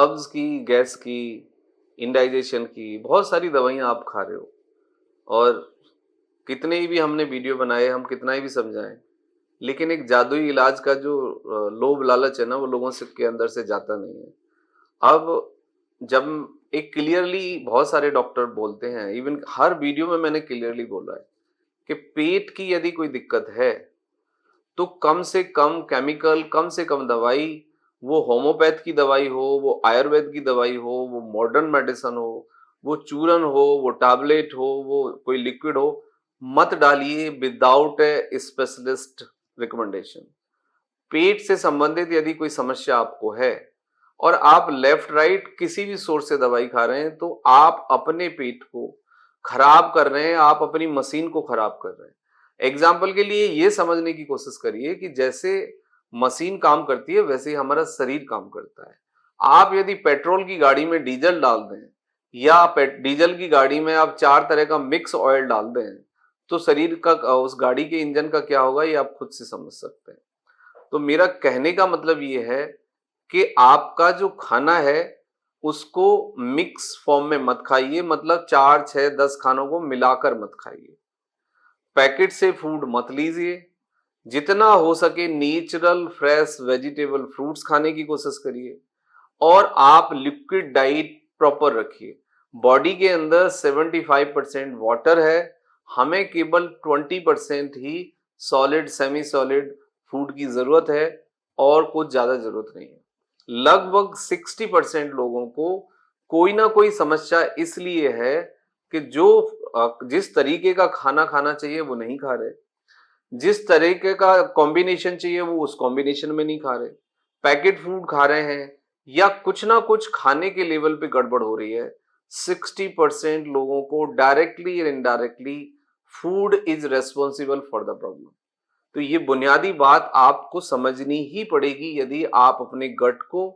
कब्ज की, गैस की, इंडाइजेशन की बहुत सारी दवाइयाँ आप खा रहे हो और कितने ही भी हमने वीडियो बनाए, हम कितना ही भी समझाएं, लेकिन एक जादुई इलाज का जो लोभ लालच है ना, वो लोगों से के अंदर से जाता नहीं है। अब जब एक क्लियरली बहुत सारे डॉक्टर बोलते हैं, इवन हर वीडियो में मैंने क्लियरली बोला है कि पेट की यदि कोई दिक्कत है तो कम से कम केमिकल, कम से कम दवाई, वो होम्योपैथ की दवाई हो, वो आयुर्वेद की दवाई हो, वो मॉडर्न मेडिसिन हो, वो चूरन हो, वो टैबलेट हो, वो कोई लिक्विड हो, मत डालिए विदाउट ए स्पेशलिस्ट रिकमेंडेशन। पेट से संबंधित यदि कोई समस्या आपको है और आप लेफ्ट राइट किसी भी सोर्स से दवाई खा रहे हैं, तो आप अपने पेट को खराब कर रहे हैं, आप अपनी मशीन को खराब कर रहे हैं। एग्जाम्पल के लिए ये समझने की कोशिश करिए कि जैसे मशीन काम करती है वैसे ही हमारा शरीर काम करता है। आप यदि पेट्रोल की गाड़ी में डीजल डाल दें या डीजल की गाड़ी में आप 4 तरह का मिक्स ऑयल डाल दें, तो शरीर का, उस गाड़ी के इंजन का क्या होगा ये आप खुद से समझ सकते हैं। तो मेरा कहने का मतलब ये है कि आपका जो खाना है उसको मिक्स फॉर्म में मत खाइए, मतलब 4, 6, 10 खानों को मिलाकर मत खाइए। पैकेट से फूड मत लीजिए। जितना हो सके नेचुरल फ्रेश वेजिटेबल फ्रूट्स खाने की कोशिश करिए और आप लिक्विड डाइट प्रॉपर रखिए। बॉडी के अंदर 75% वाटर है, हमें केवल 20% ही सॉलिड सेमी सॉलिड फूड की जरूरत है और कुछ ज्यादा जरूरत नहीं है। लगभग 60% लोगों को कोई ना कोई समस्या इसलिए है कि जो जिस तरीके का खाना खाना चाहिए वो नहीं खा रहे, जिस तरीके का कॉम्बिनेशन चाहिए वो उस कॉम्बिनेशन में नहीं खा रहे, पैकेट फूड खा रहे हैं या कुछ ना कुछ खाने के लेवल पे गड़बड़ हो रही है। 60% लोगों को डायरेक्टली या indirectly food is responsible for the problem. तो ये बुनियादी बात आपको समझनी ही पड़ेगी यदि आप अपने गट को,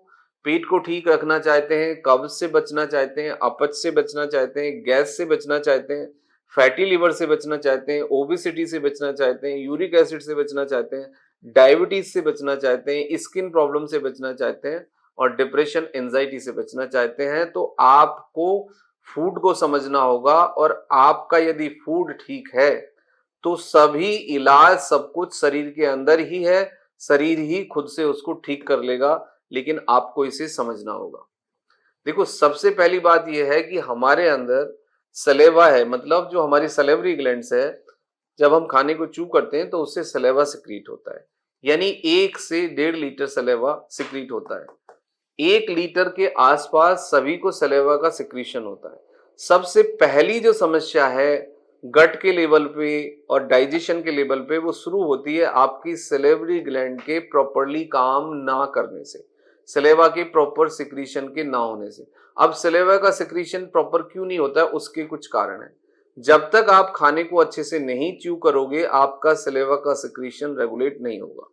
पेट को ठीक रखना चाहते हैं, कब्ज से बचना चाहते हैं, अपच से बचना चाहते हैं, गैस से बचना चाहते हैं, फैटी लिवर से बचना चाहते हैं, ओबेसिटी से बचना चाहते हैं, यूरिक एसिड से बचना चाहते हैं, डायबिटीज से बचना चाहते हैं, स्किन प्रॉब्लम से बचना चाहते हैं और डिप्रेशन एंजाइटी से बचना चाहते हैं, तो आपको फूड को समझना होगा। और आपका यदि फूड ठीक है तो सभी इलाज सब कुछ शरीर के अंदर ही है, शरीर ही खुद से उसको ठीक कर लेगा, लेकिन आपको इसे समझना होगा। देखो, सबसे पहली बात यह है कि हमारे अंदर सलेवा है, मतलब जो हमारी सलेवरी ग्लैंड्स है, जब हम खाने को च्यू करते हैं तो उससे सलेवा सिक्रीट होता है, यानी 1 से 1.5 लीटर सलेवा सिक्रीट होता है। 1 लीटर के आसपास सभी को सलेवा का सिक्रीशन होता है। सबसे पहली जो समस्या है गट के लेवल पे और डाइजेशन के लेवल पे, वो शुरू होती है आपकी सलेवरी ग्लैंड के प्रॉपरली काम ना करने से, सलेवा के प्रॉपर सिक्रीशन के ना होने से। अब सलेवा का सिक्रीशन प्रॉपर क्यों नहीं होता है, उसके कुछ कारण है। जब तक आप खाने को अच्छे से नहीं च्यू करोगे आपका सलेवा का सिक्रीशन रेगुलेट नहीं होगा।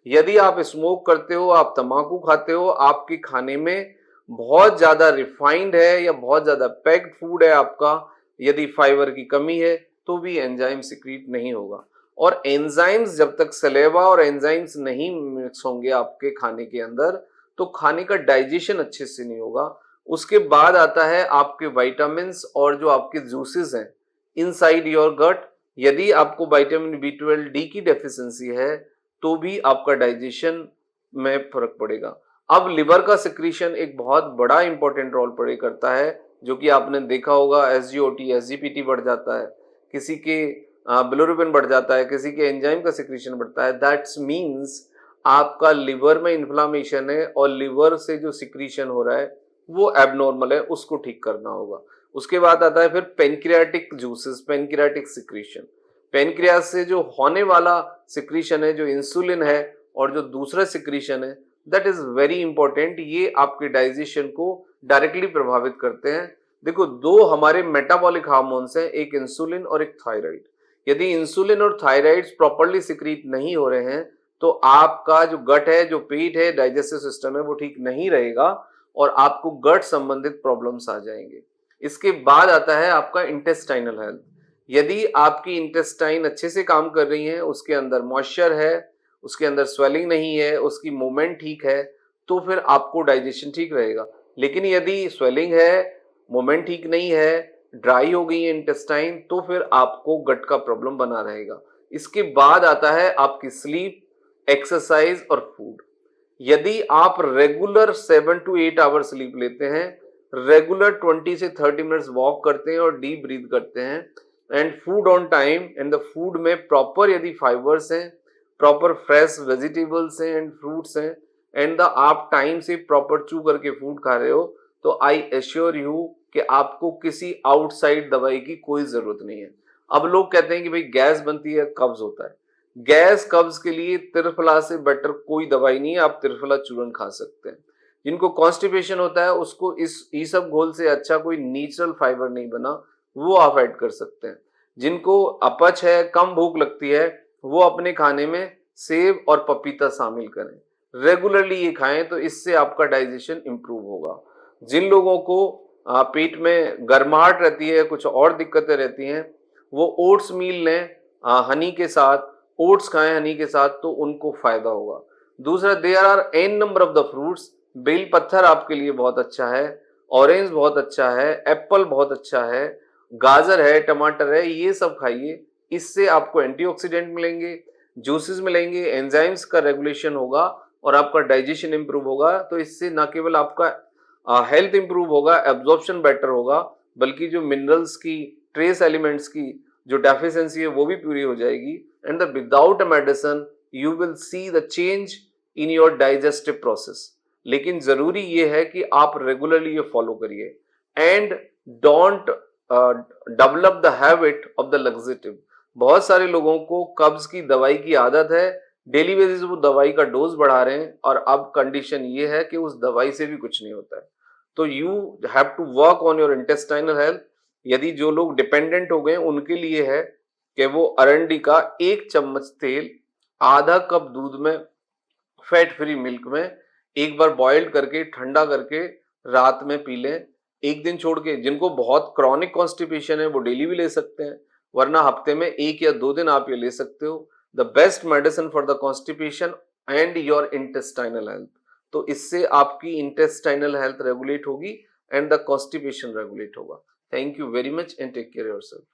यदि आप स्मोक करते हो, आप तंबाकू खाते हो, आपके खाने में बहुत ज्यादा रिफाइंड है या बहुत ज्यादा पैक्ड फूड है आपका, यदि फाइबर की कमी है तो भी एंजाइम सिक्रीट नहीं होगा। और एंजाइम्स जब तक सलेवा और एंजाइम्स नहीं मिक्स होंगे आपके खाने के अंदर, तो खाने का डाइजेशन अच्छे से नहीं होगा। उसके बाद आता है आपके विटामिन्स और जो आपके जूसेस हैं इनसाइड योर गट। यदि आपको विटामिन B12 डी की डेफिशिएंसी है तो भी आपका डाइजेशन में फर्क पड़ेगा। अब लिवर का सिक्रीशन एक बहुत बड़ा इंपॉर्टेंट रोल प्ले करता है, जो कि आपने देखा होगा SGOT SGPT बढ़ जाता है, किसी के बिलिरुबिन बढ़ जाता है, किसी के एंजाइम का सिक्रीशन बढ़ता है। दैट्स मीन्स आपका लिवर में इन्फ्लामेशन है और लिवर से जो सिक्रीशन हो रहा है वो एबनॉर्मल है, उसको ठीक करना होगा। उसके बाद आता है फिर pancreatic juices, pancreatic secretion. Pancreas से जो होने वाला सिक्रीशन है, जो इंसुलिन है और जो दूसरा सिक्रीशन है, दैट इज वेरी इंपॉर्टेंट। ये आपके डाइजेशन को डायरेक्टली प्रभावित करते हैं। देखो, 2 हमारे मेटाबॉलिक हार्मोन्स हैं, एक इंसुलिन और एक थायराइड। यदि इंसुलिन और थायराइड प्रॉपरली सिक्रीट नहीं हो रहे हैं तो आपका जो गट है, जो पेट है, डाइजेस्टिव सिस्टम है, वो ठीक नहीं रहेगा और आपको गट संबंधित प्रॉब्लम्स आ जाएंगे। इसके बाद आता है आपका इंटेस्टाइनल हेल्थ। यदि आपकी इंटेस्टाइन अच्छे से काम कर रही है, उसके अंदर मॉइस्चर है, उसके अंदर स्वेलिंग नहीं है, उसकी मूवमेंट ठीक है, तो फिर आपको डाइजेशन ठीक रहेगा। लेकिन यदि स्वेलिंग है, मूवमेंट ठीक नहीं है, ड्राई हो गई है इंटेस्टाइन, तो फिर आपको गट का प्रॉब्लम बना रहेगा। इसके बाद आता है आपकी स्लीप, एक्सरसाइज और फूड। यदि आप रेगुलर 7 to 8 आवर स्लीप लेते हैं, रेगुलर 20 से 30 मिनट्स वॉक करते हैं और डीप ब्रीथ करते हैं, and food on time, and the food में प्रॉपर यदि फाइबर्स हैं, प्रॉपर फ्रेश वेजिटेबल्स हैं एंड फ्रूट्स हैं, एंड द आप टाइम से प्रॉपर चू करके फूड खा रहे हो, तो आई एश्योर यू कि आपको किसी आउटसाइड दवाई की कोई जरूरत नहीं है। अब लोग कहते हैं कि भाई गैस बनती है, कब्ज होता है। गैस कब्ज के लिए त्रिफला से बेटर कोई दवाई नहीं है, आप त्रिफला चूर्ण खा सकते हैं। जिनको कॉन्स्टिपेशन होता है उसको इस ईसब घोल से अच्छा कोई नेचुरल फाइबर नहीं बना, वो आप ऐड कर सकते हैं। जिनको अपच है, कम भूख लगती है, वो अपने खाने में सेब और पपीता शामिल करें, रेगुलरली ये खाएं, तो इससे आपका डाइजेशन इंप्रूव होगा। जिन लोगों को पेट में गर्माहट रहती है, कुछ और दिक्कतें रहती हैं, वो ओट्स मील लें हनी के साथ, ओट्स खाएं हनी के साथ, तो उनको फायदा होगा। दूसरा, there are an number of the fruits. बेल पत्थर आपके लिए बहुत अच्छा है, ऑरेंज बहुत अच्छा है, एप्पल बहुत अच्छा है, गाजर है, टमाटर है, ये सब खाइए। इससे आपको एंटीऑक्सीडेंट मिलेंगे, जूसेस मिलेंगे, एंजाइम्स का रेगुलेशन होगा और आपका डाइजेशन इंप्रूव होगा। तो इससे न केवल आपका हेल्थ इंप्रूव होगा, एब्जॉर्प्शन बेटर होगा, बल्कि जो मिनरल्स की, ट्रेस एलिमेंट्स की जो डेफिशिएंसी है वो भी पूरी हो जाएगी। And without a medicine you will see the change in your digestive process. लेकिन जरूरी ये है कि आप रेगुलरली ये फॉलो करिए, and don't develop the habit of the laxative. बहुत सारे लोगों को कब्ज की दवाई की आदत है, डेली बेसिस वो दवाई का डोज बढ़ा रहे हैं, और अब कंडीशन ये है कि उस दवाई से भी कुछ नहीं होता है। तो you have to work on your intestinal health. यदि जो लोग डिपेंडेंट हो गए उनके लिए है कि वो अरंडी का 1 चम्मच तेल आधा कप दूध में, फैट फ्री मिल्क में एक बार बॉइल्ड करके ठंडा करके रात में पी लें, एक दिन छोड़ के। जिनको बहुत क्रॉनिक कॉन्स्टिपेशन है वो डेली भी ले सकते हैं, वरना हफ्ते में 1 या 2 दिन आप ये ले सकते हो। The best medicine for the constipation and your intestinal health. तो इससे आपकी इंटेस्टाइनल हेल्थ रेगुलेट होगी एंड द कॉन्स्टिपेशन रेगुलेट होगा। Thank you very much and take care yourself.